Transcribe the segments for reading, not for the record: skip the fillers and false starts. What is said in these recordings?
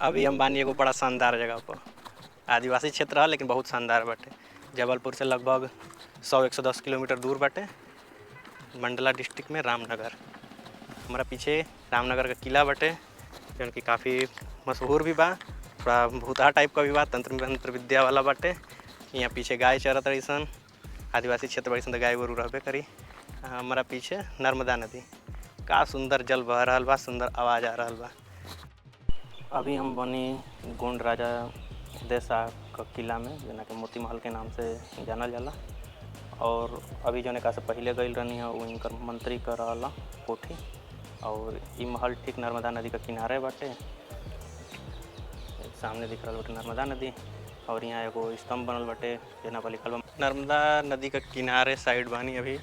अभी हम बानी एगो बड़ा शानदार जगह पर। आदिवासी क्षेत्र है लेकिन बहुत शानदार बाटे। जबलपुर से लगभग 100-110 किलोमीटर दूर बाटे। मंडला डिस्ट्रिक्ट में रामनगर। हमारा पीछे रामनगर का किला बाटे जौन कि काफ़ी मशहूर भी बा, थोड़ा भूतहा टाइप का भी बा, तंत्र विद्या वाला बाटे। यहाँ पीछे गाय चरत रही सन। आदिवासी क्षेत्र बड़ी सन गाय गोरू रहबे करी। हमारा पीछे नर्मदा नदी, का सुंदर जल बह रहा बा, सुंदर आवाज़ आ रहा बा। अभी हम बनी गोंड राजा हृदय शाह का किला में, जना के मोती महल के नाम से जानल जाला। और अभी जौन का से पहले गई रहनी है वो इनकर मंत्री का रहला कोठी। और ये महल ठीक नर्मदा नदी का किनारे बाटे। सामने दिख रहा बाटे नर्मदा नदी। और यहाँ एगो स्तंभ बनल बाटे जना पर लिखल बा नर्मदा नदी का किनारे साइड बानी अभी।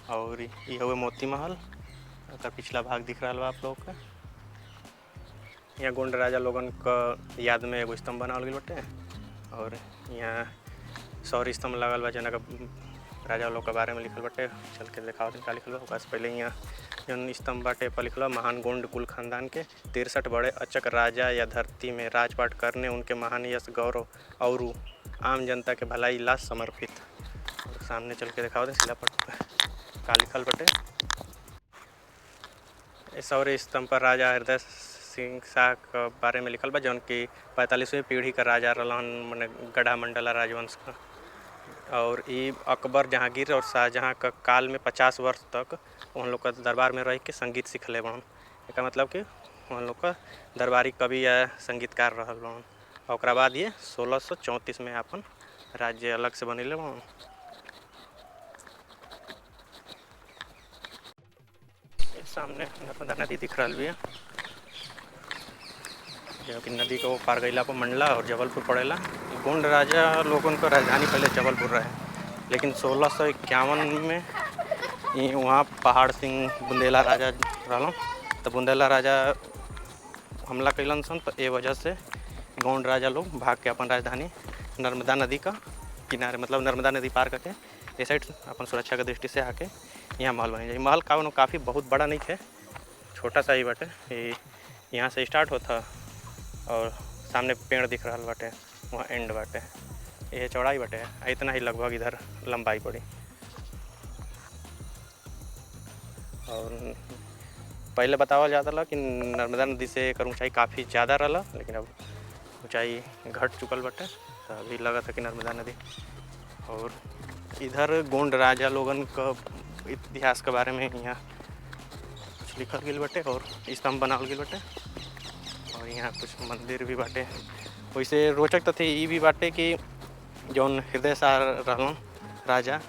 और ये हुए मोती महल का पिछला भाग दिख रहा बा आप लोग का। यहाँ गोंड राजा लोगन का याद में एगो स्तंभ बनावल गई बाटे। और यहाँ सौर स्तंभ लगल बा जना का राजा लोग के बारे में लिखल बाटे। चल के दिखाओ का लिखल बा। ओकरा से पहले यहाँ जौन स्तंभ बाटे पर लिखल बा महान गोंड कुल खानदान के 63 बड़े अचक राजा या धरती में राजपाट करने उनके महान यश गौरव और आम जनता के भलाई ला समर्पित। और सामने चल के दिखाओ शिलापट का लिखल बाटे। सौर स्तंभ पर राजा हृदय सिंह शाह के बारे में लिखल बा जौन कि 45वीं पीढ़ी का राजा रहलन, मने गढ़ा मंडला राजवंश का। और ये अकबर जहांगीर और शाहजहां का काल में 50 वर्ष तक उन लोग का दरबार में रह के संगीत सीखले बन। एक मतलब कि उन लोग का दरबारी कवि या संगीतकार रहल बन। और बाद ये 1634 में अपन राज्य अलग से बनिले बन। सामने नर्मदा नदी दिख रहा है जो कि नदी को पार गईला पर मंडला और जबलपुर पड़ेला। गोंड राजा लोगों का राजधानी पहले जबलपुर रहे, लेकिन 1651 में वहाँ पहाड़ सिंह बुंदेला राजा रहलन। तो बुंदेला राजा हमला कैलन सन, तो ये वजह से गोंड राजा लोग भाग के अपन राजधानी नर्मदा नदी का किनारे, मतलब नर्मदा नदी पार करके ये साइड अपन सुरक्षा की दृष्टि से आके यहाँ महल बने जाए। महल का काफ़ी बहुत बड़ा नहीं है, छोटा सा ही बाटे। ये यहाँ से स्टार्ट होता और सामने पेड़ दिख रहा बाटे, वहाँ एंड बाटे। ये चौड़ाई बाटे, इतना ही लगभग इधर लंबाई पड़ी। और पहले बतावल जाता रहा कि नर्मदा नदी से एकर ऊंचाई काफ़ी ज़्यादा रहा, लेकिन अब ऊंचाई घट चुकल बाटे। तो अभी लगा था कि नर्मदा नदी। और इधर गोंड राजा लोगन का इतिहास के बारे में यहाँ कुछ लिखल गई बाटे और स्तंभ बनावल गई बाटे। और यहाँ कुछ मंदिर भी बाटे। वैसे रोचक तो थे ये भी बाटे कि जौन हृदय शाह रहलन राजा,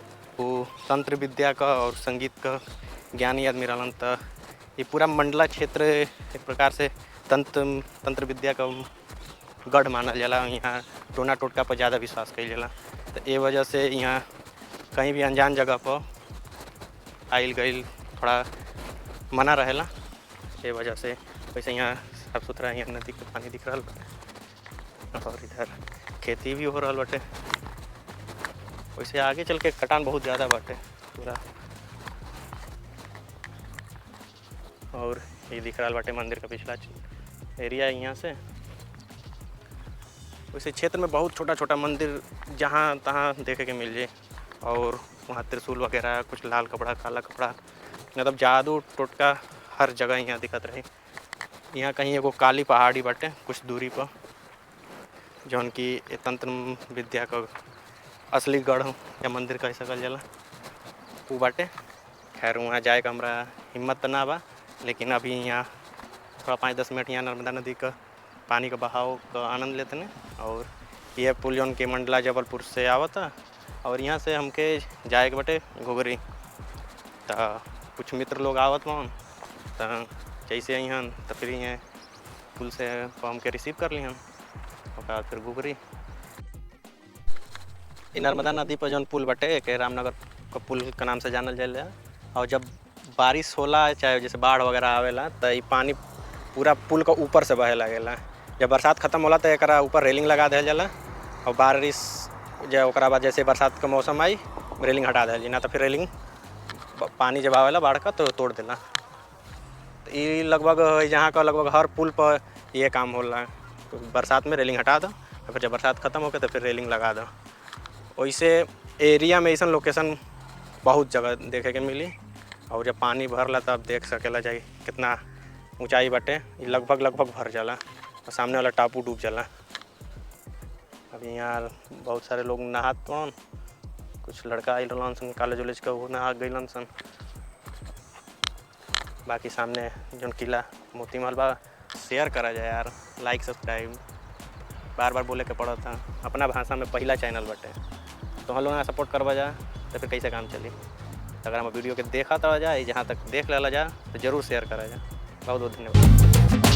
वो तंत्र विद्या का और संगीत का ज्ञानी आदमी रहलन। तो ये पूरा मंडला क्षेत्र एक प्रकार से तंत्र विद्या का गढ़ मानल जाला। यहाँ टोना टोटका पर ज़्यादा विश्वास कइल जाला। तो ये वजह से यहाँ कहीं भी अनजान जगह पर आइल गइल थोड़ा मना रहेला। ये वजह से वैसे यहाँ साफ सुथरा यहाँ नदी के पानी दिख रहा और इधर खेती भी हो रहा बाटे। वैसे आगे चल के कटान बहुत ज़्यादा बाटे पूरा। और ये दिख रहा बाटे मंदिर का पिछला एरिया यहाँ से। वैसे क्षेत्र में बहुत छोटा छोटा मंदिर जहाँ तहाँ देखे के मिल जाए। और वहाँ त्रिशूल वगैरह, कुछ लाल कपड़ा, काला कपड़ा, मतलब जादू टोटका हर जगह यहाँ दिखत रही। यहाँ कहीं एगो काली पहाड़ी बाटे कुछ दूरी पर, जौन कि तंत्र विद्या का असली गढ़ या मंदिर कह सकल जाला वो बाटे। खैर वहाँ जाए का हमरा हिम्मत ना बा, लेकिन अभी यहाँ थोड़ा 5-10 मिनट यहाँ नर्मदा नदी का पानी का बहाव का आनंद लेते हैं। और यह पुल जौन के मंडला जबलपुर से आवता और यहाँ से हमके जाए के बाटे घुघरी। तो कुछ मित्र लोग आवत वहाँ, तो जैसे यहाँ तो फिर यहाँ पुल से हमके रिसीव कर ली हम और फिर घुघरी। नर्मदा नदी पर जौन पुल बाटे के रामनगर का पुल का नाम से जानल जाए। और जब बारिश होला, चाहे जैसे बाढ़ वगैरह आवेला, तो ये पानी पूरा पुल का ऊपर से बहे लगेला। जब बरसात खत्म होला तो एक ऊपर रेलिंग लगा दिया जाला। और बारिश जब ओकरा बाद जैसे बरसात का मौसम आई रेलिंग हटा दिया, ना तो फिर रेलिंग पानी जब आवेला बाढ़ का तो तोड़ देला। तो ये लगभग यहाँ का लगभग हर पुल पर ये काम होला बरसात में रेलिंग हटा दो और फिर जब बरसात ख़त्म हो गए तो फिर रेलिंग लगा दो। वैसे एरिया में ऐसा लोकेशन बहुत जगह देखे के मिली। और जब पानी भरला तब देख सकेला जाए कितना ऊंचाई बाटे। ये लगभग भर जाला और सामने वाला टापू डूब जाला। अभी यहाँ बहुत सारे लोग नहात पड़न, कुछ लड़का आइल रहलन सन कॉलेज उलेज का, वो नहा गइलन सन। बाकी सामने जो किला मोती महल बा, शेयर करा जाए यार, लाइक सब्सक्राइब बार बार बोले के पड़ा था। अपना भाषा में पहला चैनल बाटे, तो हम लोग ना सपोर्ट करवा जा तो फिर कैसे काम चली। अगर हम वीडियो के देखा तो जाए, जहाँ तक देख लेला जा तो ज़रूर शेयर करा जा। बहुत बहुत धन्यवाद।